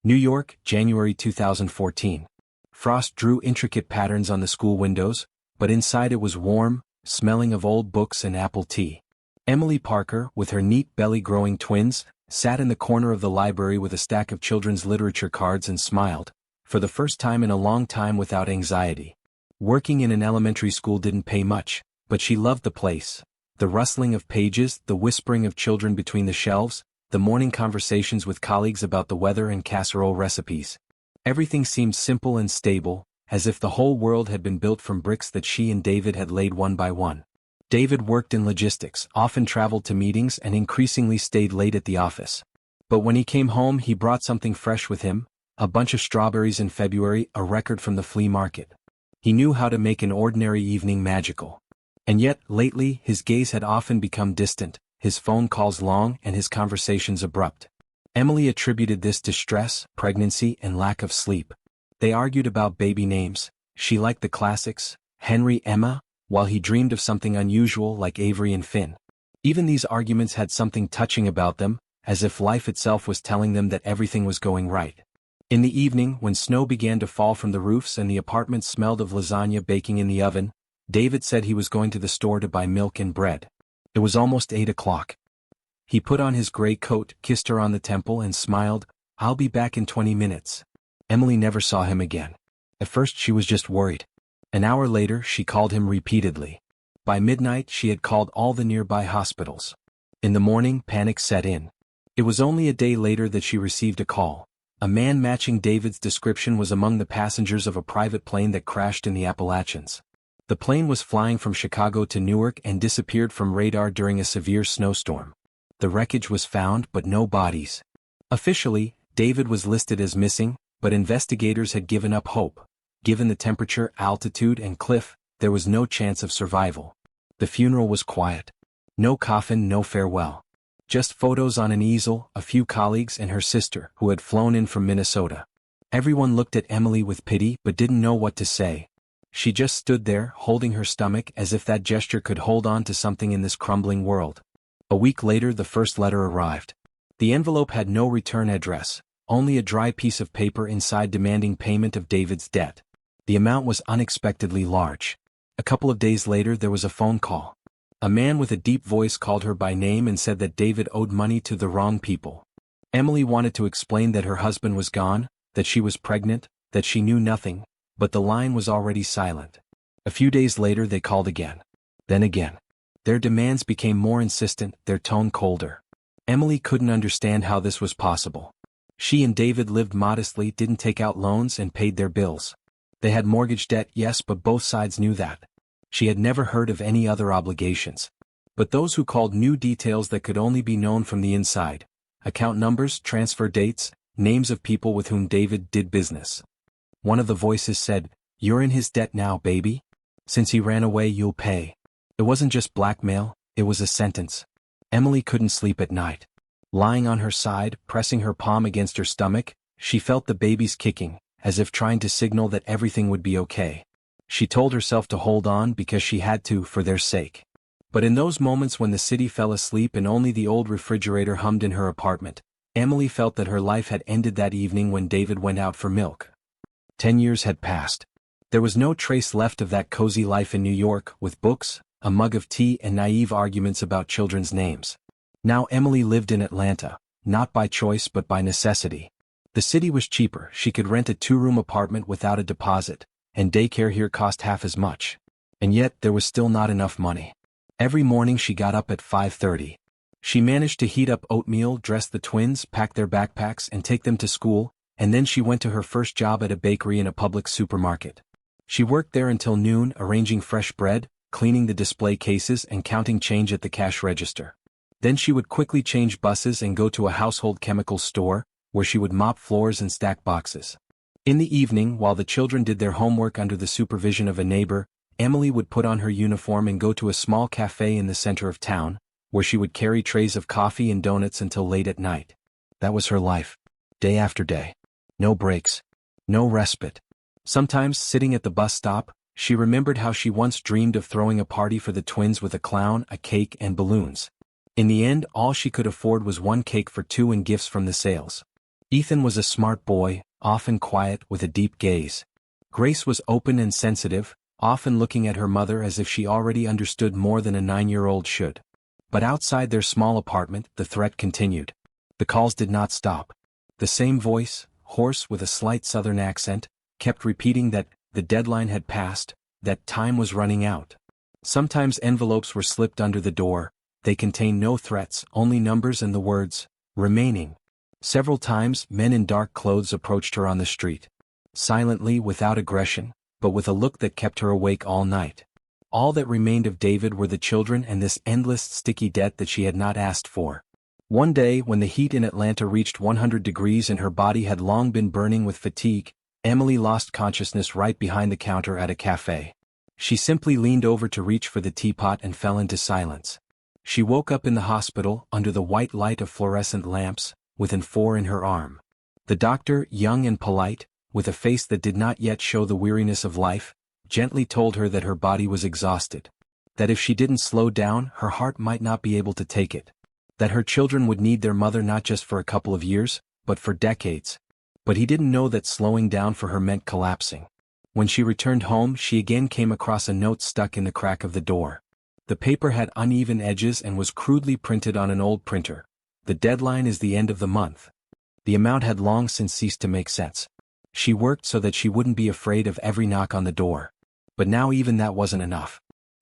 New York, January 2014. Frost drew intricate patterns on the school windows, but inside it was warm, smelling of old books and apple tea. Emily Parker, with her neat belly-growing twins, sat in the corner of the library with a stack of children's literature cards and smiled, for the first time in a long time without anxiety. Working in an elementary school didn't pay much, but she loved the place. The rustling of pages, the whispering of children between the shelves, the morning conversations with colleagues about the weather and casserole recipes. Everything seemed simple and stable, as if the whole world had been built from bricks that she and David had laid one by one. David worked in logistics, often traveled to meetings and increasingly stayed late at the office. But when he came home he brought something fresh with him, a bunch of strawberries in February, a record from the flea market. He knew how to make an ordinary evening magical. And yet, lately, his gaze had often become distant, his phone calls long and his conversations abrupt. Emily attributed this to stress, pregnancy, and lack of sleep. They argued about baby names. She liked the classics, Henry, Emma, while he dreamed of something unusual like Avery and Finn. Even these arguments had something touching about them, as if life itself was telling them that everything was going right. In the evening, when snow began to fall from the roofs and the apartment smelled of lasagna baking in the oven, David said he was going to the store to buy milk and bread. It was almost 8 o'clock. He put on his gray coat, kissed her on the temple and smiled, "I'll be back in 20 minutes. Emily never saw him again. At first she was just worried. An hour later she called him repeatedly. By midnight she had called all the nearby hospitals. In the morning panic set in. It was only a day later that she received a call. A man matching David's description was among the passengers of a private plane that crashed in the Appalachians. The plane was flying from Chicago to Newark and disappeared from radar during a severe snowstorm. The wreckage was found but no bodies. Officially, David was listed as missing, but investigators had given up hope. Given the temperature, altitude, and cliff, there was no chance of survival. The funeral was quiet. No coffin, no farewell. Just photos on an easel, a few colleagues and her sister, who had flown in from Minnesota. Everyone looked at Emily with pity but didn't know what to say. She just stood there, holding her stomach as if that gesture could hold on to something in this crumbling world. A week later the first letter arrived. The envelope had no return address, only a dry piece of paper inside demanding payment of David's debt. The amount was unexpectedly large. A couple of days later there was a phone call. A man with a deep voice called her by name and said that David owed money to the wrong people. Emily wanted to explain that her husband was gone, that she was pregnant, that she knew nothing, but the line was already silent. A few days later they called again. Then again. Their demands became more insistent, their tone colder. Emily couldn't understand how this was possible. She and David lived modestly, didn't take out loans and paid their bills. They had mortgage debt, yes, but both sides knew that. She had never heard of any other obligations. But those who called knew details that could only be known from the inside. Account numbers, transfer dates, names of people with whom David did business. One of the voices said, "You're in his debt now, baby. Since he ran away, you'll pay." It wasn't just blackmail, it was a sentence. Emily couldn't sleep at night. Lying on her side, pressing her palm against her stomach, she felt the babies kicking, as if trying to signal that everything would be okay. She told herself to hold on because she had to for their sake. But in those moments when the city fell asleep and only the old refrigerator hummed in her apartment, Emily felt that her life had ended that evening when David went out for milk. 10 years had passed. There was no trace left of that cozy life in New York, with books, a mug of tea and naive arguments about children's names. Now Emily lived in Atlanta, not by choice but by necessity. The city was cheaper, she could rent a 2-room apartment without a deposit, and daycare here cost half as much. And yet there was still not enough money. Every morning she got up at 5:30. She managed to heat up oatmeal, dress the twins, pack their backpacks and take them to school, and then she went to her first job at a bakery in a public supermarket. She worked there until noon, arranging fresh bread, cleaning the display cases and counting change at the cash register. Then she would quickly change buses and go to a household chemical store, where she would mop floors and stack boxes. In the evening, while the children did their homework under the supervision of a neighbor, Emily would put on her uniform and go to a small cafe in the center of town, where she would carry trays of coffee and donuts until late at night. That was her life. Day after day. No breaks. No respite. Sometimes, sitting at the bus stop, she remembered how she once dreamed of throwing a party for the twins with a clown, a cake, and balloons. In the end, all she could afford was one cake for 2 and gifts from the sales. Ethan was a smart boy, often quiet with a deep gaze. Grace was open and sensitive, often looking at her mother as if she already understood more than a 9-year-old should. But outside their small apartment, the threat continued. The calls did not stop. The same voice, hoarse with a slight southern accent, kept repeating that the deadline had passed, that time was running out. Sometimes envelopes were slipped under the door. They contained no threats, only numbers and the words, remaining. Several times, men in dark clothes approached her on the street. Silently, without aggression, but with a look that kept her awake all night. All that remained of David were the children and this endless sticky debt that she had not asked for. One day, when the heat in Atlanta reached 100 degrees and her body had long been burning with fatigue, Emily lost consciousness right behind the counter at a cafe. She simply leaned over to reach for the teapot and fell into silence. She woke up in the hospital, under the white light of fluorescent lamps, with an 4 in her arm. The doctor, young and polite, with a face that did not yet show the weariness of life, gently told her that her body was exhausted. That if she didn't slow down, her heart might not be able to take it. That her children would need their mother not just for a couple of years, but for decades. But he didn't know that slowing down for her meant collapsing. When she returned home, she again came across a note stuck in the crack of the door. The paper had uneven edges and was crudely printed on an old printer. The deadline is the end of the month. The amount had long since ceased to make sense. She worked so that she wouldn't be afraid of every knock on the door. But now even that wasn't enough.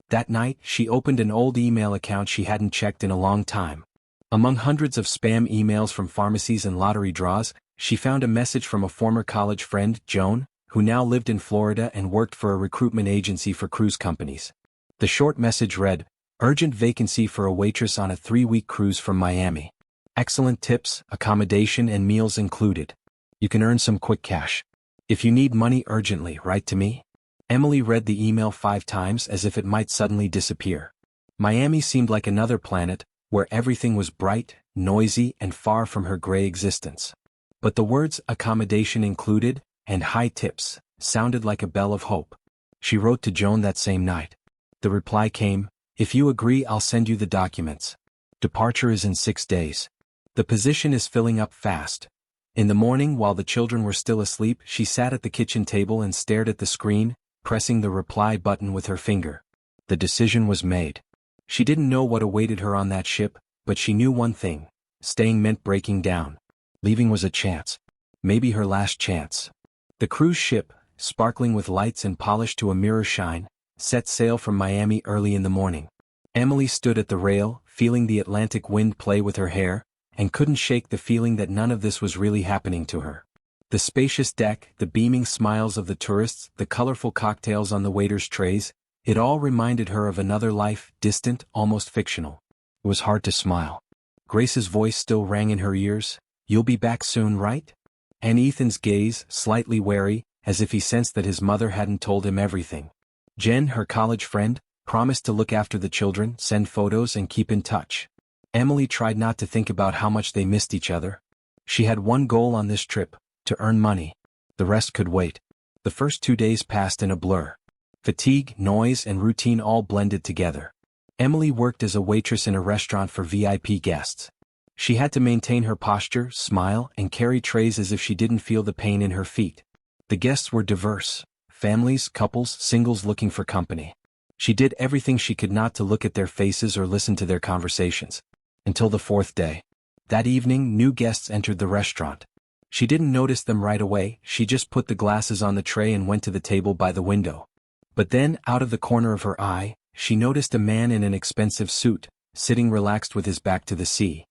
That night, she opened an old email account she hadn't checked in a long time. Among hundreds of spam emails from pharmacies and lottery draws, she found a message from a former college friend, Joan, who now lived in Florida and worked for a recruitment agency for cruise companies. The short message read, "Urgent vacancy for a waitress on a 3-week cruise from Miami. Excellent tips, accommodation and meals included. You can earn some quick cash. If you need money urgently, write to me." Emily read the email 5 times as if it might suddenly disappear. Miami seemed like another planet, where everything was bright, noisy, and far from her gray existence. But the words accommodation included and high tips sounded like a bell of hope. She wrote to Joan that same night. The reply came, "If you agree, I'll send you the documents. Departure is in 6 days. The position is filling up fast." In the morning, while the children were still asleep, she sat at the kitchen table and stared at the screen, pressing the reply button with her finger. The decision was made. She didn't know what awaited her on that ship, but she knew one thing. Staying meant breaking down. Leaving was a chance. Maybe her last chance. The cruise ship, sparkling with lights and polished to a mirror shine, set sail from Miami early in the morning. Emily stood at the rail, feeling the Atlantic wind play with her hair, and couldn't shake the feeling that none of this was really happening to her. The spacious deck, the beaming smiles of the tourists, the colorful cocktails on the waiters' trays, it all reminded her of another life, distant, almost fictional. It was hard to smile. Grace's voice still rang in her ears, "You'll be back soon, right?" And Ethan's gaze, slightly wary, as if he sensed that his mother hadn't told him everything. Jen, her college friend, promised to look after the children, send photos and keep in touch. Emily tried not to think about how much they missed each other. She had one goal on this trip, to earn money. The rest could wait. The first 2 days passed in a blur. Fatigue, noise, and routine all blended together. Emily worked as a waitress in a restaurant for VIP guests. She had to maintain her posture, smile, and carry trays as if she didn't feel the pain in her feet. The guests were diverse. Families, couples, singles looking for company. She did everything she could not to look at their faces or listen to their conversations. Until the 4th day. That evening, new guests entered the restaurant. She didn't notice them right away, she just put the glasses on the tray and went to the table by the window. But then, out of the corner of her eye, she noticed a man in an expensive suit, sitting relaxed with his back to the sea.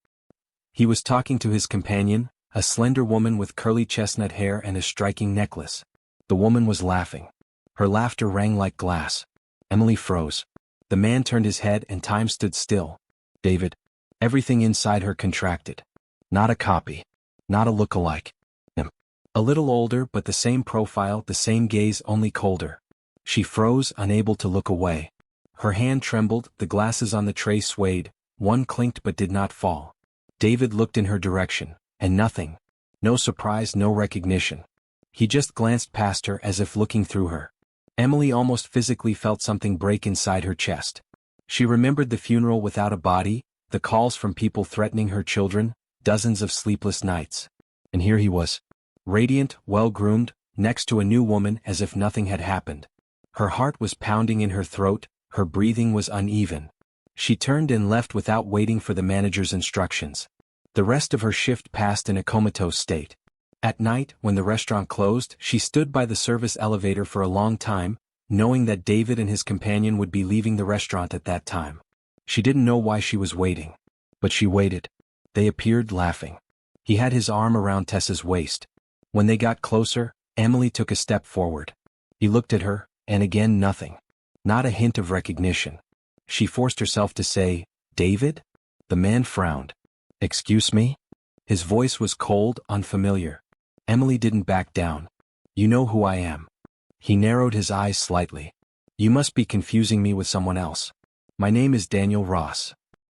He was talking to his companion, a slender woman with curly chestnut hair and a striking necklace. The woman was laughing. Her laughter rang like glass. Emily froze. The man turned his head and time stood still. David. Everything inside her contracted. Not a copy. Not a look-alike. Him. A little older but the same profile, the same gaze, only colder. She froze, unable to look away. Her hand trembled, the glasses on the tray swayed, one clinked but did not fall. David looked in her direction, and nothing. No surprise, no recognition. He just glanced past her as if looking through her. Emily almost physically felt something break inside her chest. She remembered the funeral without a body, the calls from people threatening her children, dozens of sleepless nights. And here he was, radiant, well-groomed, next to a new woman as if nothing had happened. Her heart was pounding in her throat, her breathing was uneven. She turned and left without waiting for the manager's instructions. The rest of her shift passed in a comatose state. At night, when the restaurant closed, she stood by the service elevator for a long time, knowing that David and his companion would be leaving the restaurant at that time. She didn't know why she was waiting. But she waited. They appeared laughing. He had his arm around Tessa's waist. When they got closer, Emily took a step forward. He looked at her, and again nothing. Not a hint of recognition. She forced herself to say, "David?" The man frowned. "Excuse me?" His voice was cold, unfamiliar. Emily didn't back down. "You know who I am." He narrowed his eyes slightly. "You must be confusing me with someone else. My name is Daniel Ross."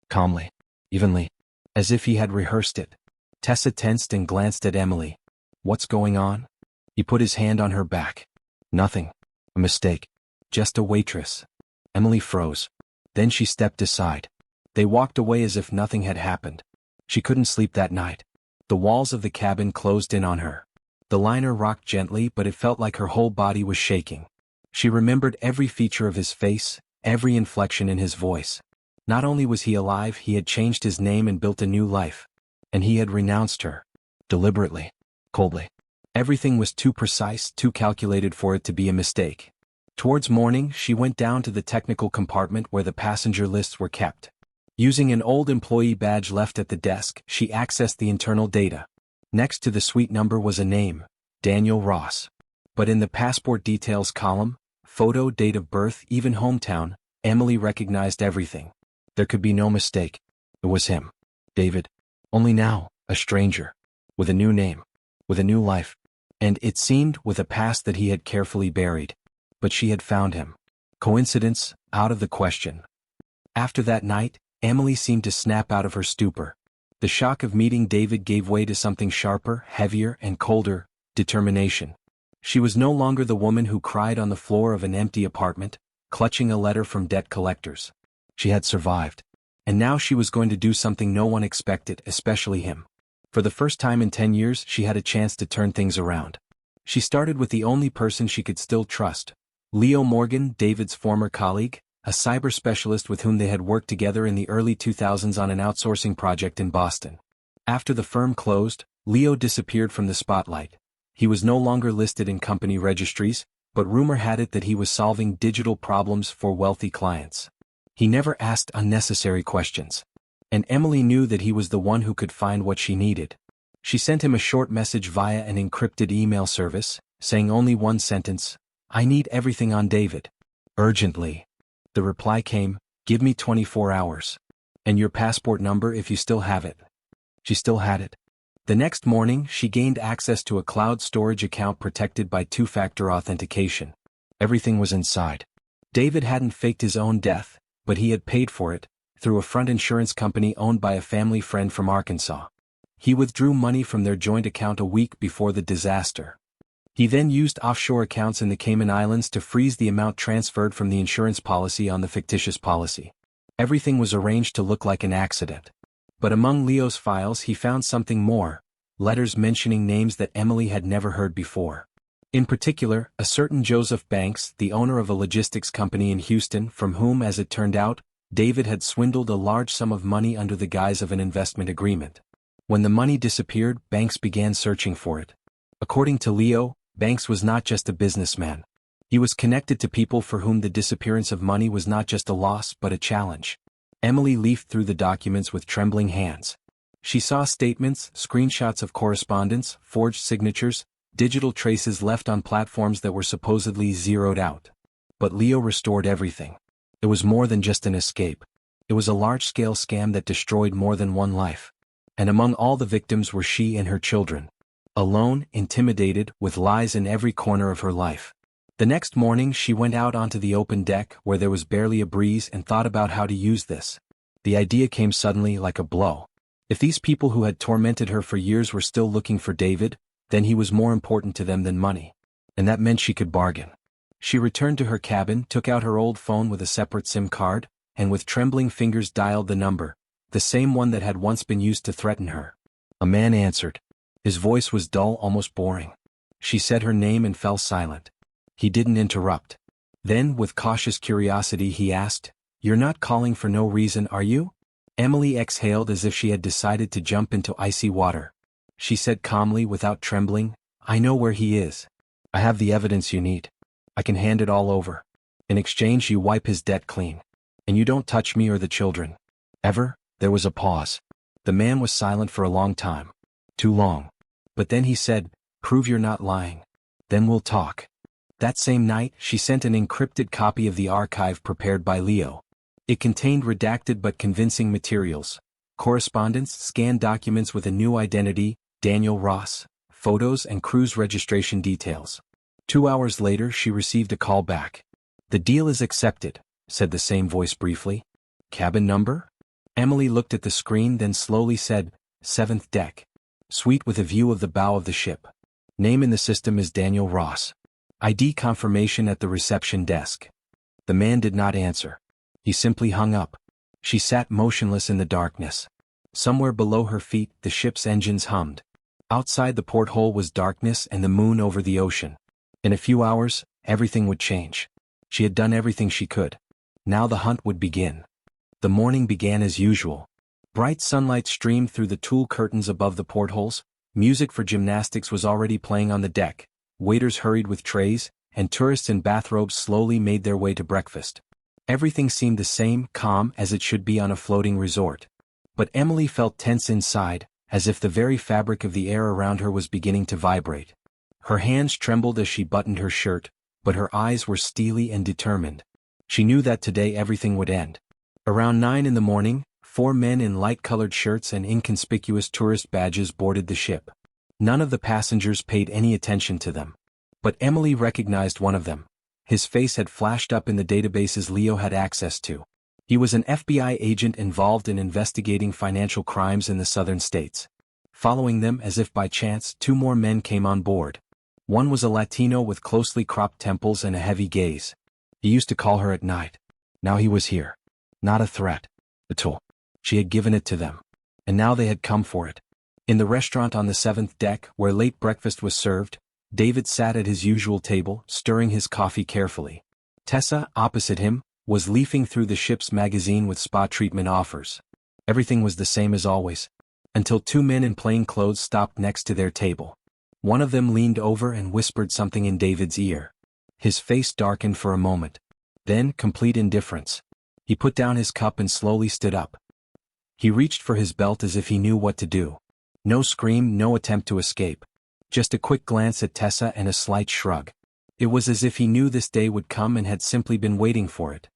Calmly, evenly, as if he had rehearsed it. Tessa tensed and glanced at Emily. "What's going on?" He put his hand on her back. "Nothing. A mistake. Just a waitress." Emily froze. Then she stepped aside. They walked away as if nothing had happened. She couldn't sleep that night. The walls of the cabin closed in on her. The liner rocked gently, but it felt like her whole body was shaking. She remembered every feature of his face, every inflection in his voice. Not only was he alive, he had changed his name and built a new life. And he had renounced her. Deliberately. Coldly. Everything was too precise, too calculated for it to be a mistake. Towards morning, she went down to the technical compartment where the passenger lists were kept. Using an old employee badge left at the desk, she accessed the internal data. Next to the suite number was a name, Daniel Ross. But in the passport details column, photo, date of birth, even hometown, Emily recognized everything. There could be no mistake. It was him. David. Only now, a stranger. With a new name. With a new life. And, it seemed, with a past that he had carefully buried. But she had found him. Coincidence? Out of the question. After that night, Emily seemed to snap out of her stupor. The shock of meeting David gave way to something sharper, heavier, and colder, determination. She was no longer the woman who cried on the floor of an empty apartment, clutching a letter from debt collectors. She had survived. And now she was going to do something no one expected, especially him. For the first time in 10 years, she had a chance to turn things around. She started with the only person she could still trust. Leo Morgan, David's former colleague, a cyber specialist with whom they had worked together in the early 2000s on an outsourcing project in Boston. After the firm closed, Leo disappeared from the spotlight. He was no longer listed in company registries, but rumor had it that he was solving digital problems for wealthy clients. He never asked unnecessary questions. And Emily knew that he was the one who could find what she needed. She sent him a short message via an encrypted email service, saying only one sentence, "I need everything on David. Urgently." The reply came, "Give me 24 hours. And your passport number if you still have it." She still had it. The next morning, she gained access to a cloud storage account protected by two-factor authentication. Everything was inside. David hadn't faked his own death, but he had paid for it, through a front insurance company owned by a family friend from Arkansas. He withdrew money from their joint account a week before the disaster. He then used offshore accounts in the Cayman Islands to freeze the amount transferred from the insurance policy on the fictitious policy. Everything was arranged to look like an accident. But among Leo's files he found something more, letters mentioning names that Emily had never heard before. In particular, a certain Joseph Banks, the owner of a logistics company in Houston, from whom, as it turned out, David had swindled a large sum of money under the guise of an investment agreement. When the money disappeared, Banks began searching for it. According to Leo, Banks was not just a businessman. He was connected to people for whom the disappearance of money was not just a loss but a challenge. Emily leafed through the documents with trembling hands. She saw statements, screenshots of correspondence, forged signatures, digital traces left on platforms that were supposedly zeroed out. But Leo restored everything. It was more than just an escape. It was a large-scale scam that destroyed more than one life. And among all the victims were she and her children. Alone, intimidated, with lies in every corner of her life. The next morning she went out onto the open deck where there was barely a breeze and thought about how to use this. The idea came suddenly like a blow. If these people who had tormented her for years were still looking for David, then he was more important to them than money. And that meant she could bargain. She returned to her cabin, took out her old phone with a separate SIM card, and with trembling fingers dialed the number, the same one that had once been used to threaten her. A man answered. His voice was dull, almost boring. She said her name and fell silent. He didn't interrupt. Then, with cautious curiosity, he asked, "You're not calling for no reason, are you?" Emily exhaled as if she had decided to jump into icy water. She said calmly, without trembling, "I know where he is. I have the evidence you need. I can hand it all over. In exchange, you wipe his debt clean. And you don't touch me or the children. Ever?" There was a pause. The man was silent for a long time. Too long. But then he said, "Prove you're not lying. Then we'll talk." That same night, she sent an encrypted copy of the archive prepared by Leo. It contained redacted but convincing materials, correspondence, scanned documents with a new identity, Daniel Ross, photos and cruise registration details. 2 hours later, she received a call back. "The deal is accepted," said the same voice briefly. "Cabin number?" Emily looked at the screen, then slowly said, "7th deck. Suite with a view of the bow of the ship. Name in the system is Daniel Ross. ID confirmation at the reception desk." The man did not answer. He simply hung up. She sat motionless in the darkness. Somewhere below her feet, the ship's engines hummed. Outside the porthole was darkness and the moon over the ocean. In a few hours, everything would change. She had done everything she could. Now the hunt would begin. The morning began as usual. Bright sunlight streamed through the tulle curtains above the portholes. Music for gymnastics was already playing on the deck. Waiters hurried with trays, and tourists in bathrobes slowly made their way to breakfast. Everything seemed the same, calm as it should be on a floating resort. But Emily felt tense inside, as if the very fabric of the air around her was beginning to vibrate. Her hands trembled as she buttoned her shirt, but her eyes were steely and determined. She knew that today everything would end. Around 9 in the morning, 4 men in light-colored shirts and inconspicuous tourist badges boarded the ship. None of the passengers paid any attention to them. But Emily recognized one of them. His face had flashed up in the databases Leo had access to. He was an FBI agent involved in investigating financial crimes in the southern states. Following them as if by chance, 2 more men came on board. One was a Latino with closely cropped temples and a heavy gaze. He used to call her at night. Now he was here. Not a threat. A tool. She had given it to them. And now they had come for it. In the restaurant on the 7th deck, where late breakfast was served, David sat at his usual table, stirring his coffee carefully. Tessa, opposite him, was leafing through the ship's magazine with spa treatment offers. Everything was the same as always. Until 2 men in plain clothes stopped next to their table. One of them leaned over and whispered something in David's ear. His face darkened for a moment. Then, complete indifference. He put down his cup and slowly stood up. He reached for his belt as if he knew what to do. No scream, no attempt to escape. Just a quick glance at Tessa and a slight shrug. It was as if he knew this day would come and had simply been waiting for it.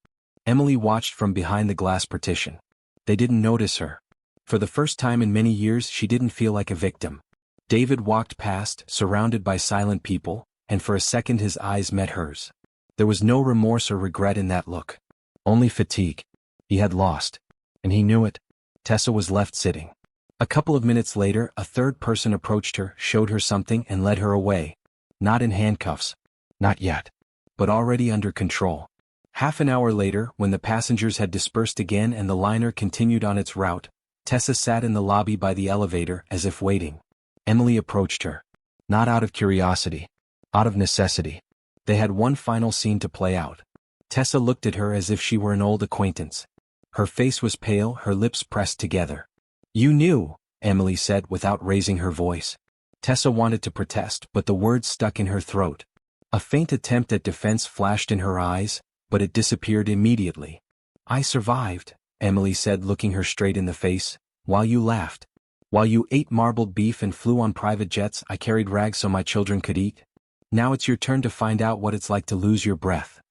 Emily watched from behind the glass partition. They didn't notice her. For the first time in many years, she didn't feel like a victim. David walked past, surrounded by silent people, and for a second his eyes met hers. There was no remorse or regret in that look. Only fatigue. He had lost. And he knew it. Tessa was left sitting. A couple of minutes later, a third person approached her, showed her something and led her away. Not in handcuffs. Not yet. But already under control. Half an hour later, when the passengers had dispersed again and the liner continued on its route, Tessa sat in the lobby by the elevator as if waiting. Emily approached her. Not out of curiosity. Out of necessity. They had one final scene to play out. Tessa looked at her as if she were an old acquaintance. Her face was pale, her lips pressed together. "You knew," Emily said without raising her voice. Tessa wanted to protest, but the words stuck in her throat. A faint attempt at defense flashed in her eyes, but it disappeared immediately. "I survived," Emily said, looking her straight in the face, "while you laughed. While you ate marbled beef and flew on private jets, I carried rags so my children could eat. Now it's your turn to find out what it's like to lose your breath."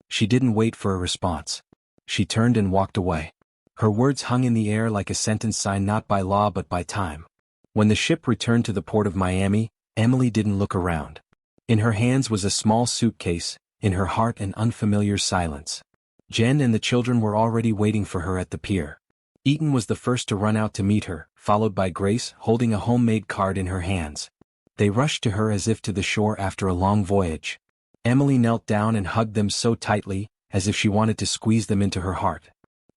She didn't wait for a response. She turned and walked away. Her words hung in the air like a sentence signed not by law but by time. When the ship returned to the port of Miami, Emily didn't look around. In her hands was a small suitcase, in her heart an unfamiliar silence. Jen and the children were already waiting for her at the pier. Eaton was the first to run out to meet her, followed by Grace, holding a homemade card in her hands. They rushed to her as if to the shore after a long voyage. Emily knelt down and hugged them so tightly, as if she wanted to squeeze them into her heart.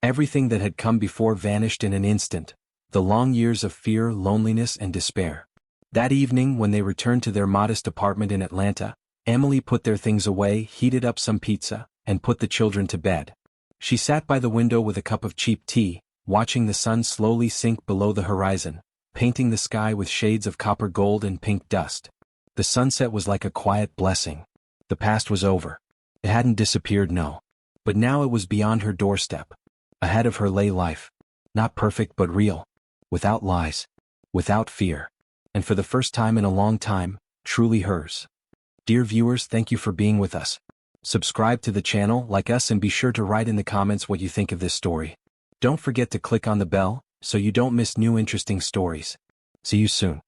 Everything that had come before vanished in an instant. The long years of fear, loneliness, and despair. That evening when they returned to their modest apartment in Atlanta, Emily put their things away, heated up some pizza, and put the children to bed. She sat by the window with a cup of cheap tea, watching the sun slowly sink below the horizon, painting the sky with shades of copper gold and pink dust. The sunset was like a quiet blessing. The past was over. It hadn't disappeared, no. But now it was beyond her doorstep. Ahead of her lay life. Not perfect but real. Without lies. Without fear. And for the first time in a long time, truly hers. Dear viewers, thank you for being with us. Subscribe to the channel, like us, and be sure to write in the comments what you think of this story. Don't forget to click on the bell, so you don't miss new interesting stories. See you soon.